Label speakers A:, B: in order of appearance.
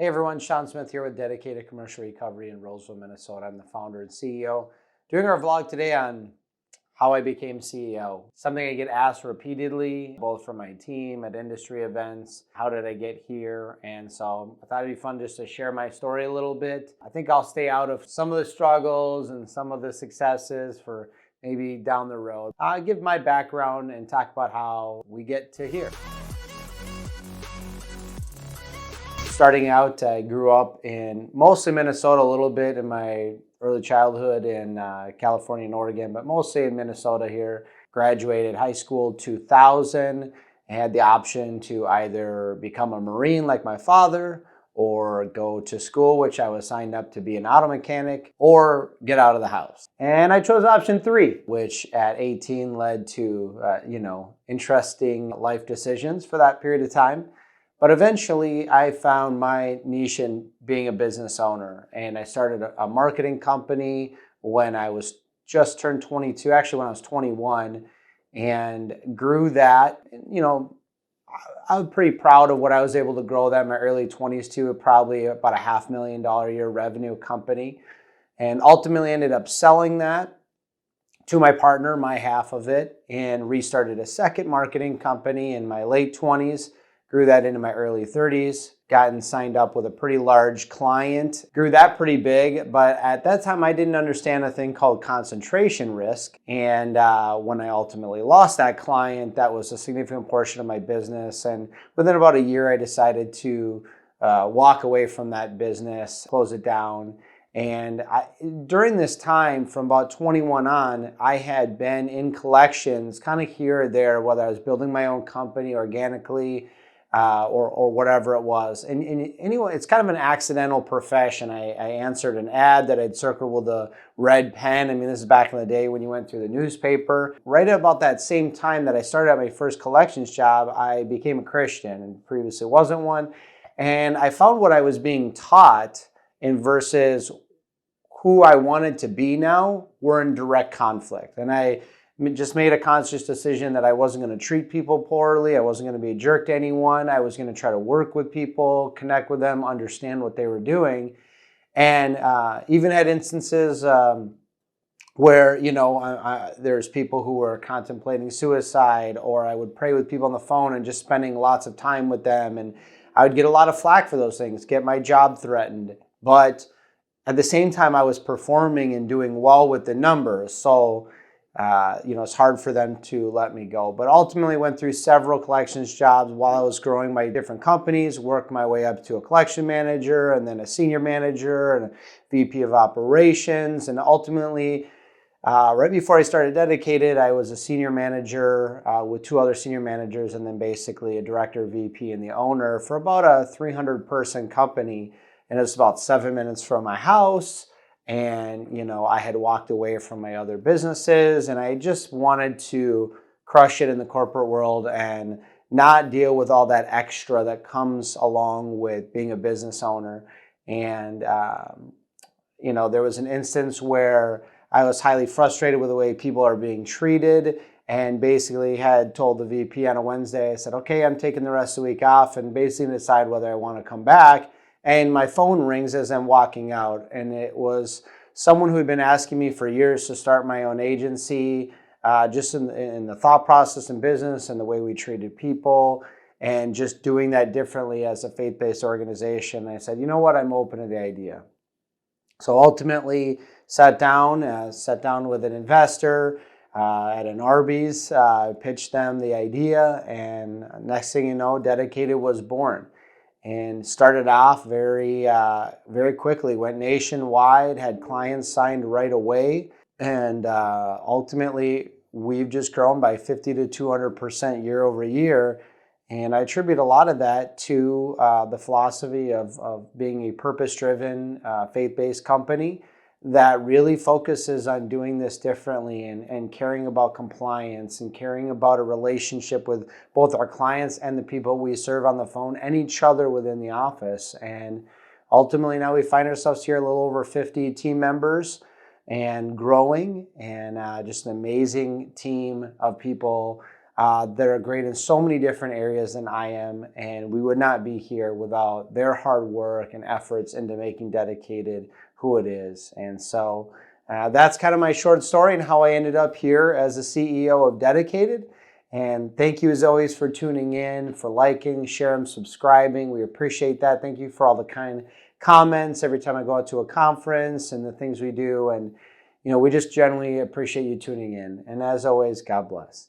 A: Hey everyone, Shawn Smith here with Dedicated Commercial Recovery in Roseville, Minnesota. I'm the founder and CEO. Doing our vlog today on how I became CEO. Something I get asked repeatedly, both from my team at industry events. How did I get here? And so I thought it'd be fun just to share my story a little bit. I think I'll stay out of some of the struggles and some of the successes for maybe down the road. I'll give my background and talk about how we get to here. Starting out, I grew up in mostly Minnesota, a little bit in my early childhood in California and Oregon, but mostly in Minnesota here. Graduated high school 2000. I had the option to either become a Marine like my father or go to school, which I was signed up to be an auto mechanic, or get out of the house. And I chose option 3, which at 18 led to, interesting life decisions for that period of time. But eventually I found my niche in being a business owner, and I started a marketing company when I was just turned 22, actually when I was 21, and grew that. I'm pretty proud of what I was able to grow that in my early 20s to probably about a $500,000 a year revenue company, and ultimately ended up selling that to my partner, my half of it, and restarted a second marketing company in my late 20s. Grew that into my early 30s, gotten signed up with a pretty large client, grew that pretty big, but at that time I didn't understand a thing called concentration risk. And when I ultimately lost that client, that was a significant portion of my business. And within about a year, I decided to walk away from that business, close it down. And during this time, from about 21 on, I had been in collections kind of here or there, whether I was building my own company organically, or whatever it was. And anyway, it's kind of an accidental profession. I answered an ad that I'd circled with a red pen. I mean, this is back in the day when you went through the newspaper. Right about that same time that I started at my first collections job, I became a Christian, and previously wasn't one. And I found what I was being taught and versus who I wanted to be now were in direct conflict. And I just made a conscious decision that I wasn't going to treat people poorly. I wasn't going to be a jerk to anyone. I was going to try to work with people, connect with them, understand what they were doing. And even had instances where, there's people who were contemplating suicide, or I would pray with people on the phone and just spending lots of time with them. And I would get a lot of flack for those things, get my job threatened. But at the same time, I was performing and doing well with the numbers. So it's hard for them to let me go. But ultimately went through several collections jobs while I was growing my different companies, worked my way up to a collection manager and then a senior manager and a VP of operations. And ultimately, right before I started Dedicated, I was a senior manager with 2 other senior managers, and then basically a director, VP, and the owner for about a 300-person company. And it was about 7 minutes from my house. And, I had walked away from my other businesses, and I just wanted to crush it in the corporate world and not deal with all that extra that comes along with being a business owner. And, there was an instance where I was highly frustrated with the way people are being treated, and basically had told the VP on a Wednesday, I said, okay, I'm taking the rest of the week off, and basically decide whether I want to come back. And my phone rings as I'm walking out, and it was someone who had been asking me for years to start my own agency, just in the thought process in business and the way we treated people, and just doing that differently as a faith-based organization. And I said, you know what, I'm open to the idea. So ultimately sat down with an investor at an Arby's, pitched them the idea, and next thing you know, Dedicated was born. And started off very quickly, went nationwide, had clients signed right away. And ultimately, we've just grown by 50 to 200% year over year. And I attribute a lot of that to the philosophy of being a purpose-driven, faith-based company that really focuses on doing this differently and caring about compliance and caring about a relationship with both our clients and the people we serve on the phone and each other within the office. And ultimately now we find ourselves here a little over 50 team members and growing, and just an amazing team of people They're great in so many different areas than I am, and we would not be here without their hard work and efforts into making Dedicated who it is. And so that's kind of my short story and how I ended up here as the CEO of Dedicated. And thank you as always for tuning in, for liking, sharing, subscribing. We appreciate that. Thank you for all the kind comments every time I go out to a conference and the things we do. And, we just generally appreciate you tuning in. And as always, God bless.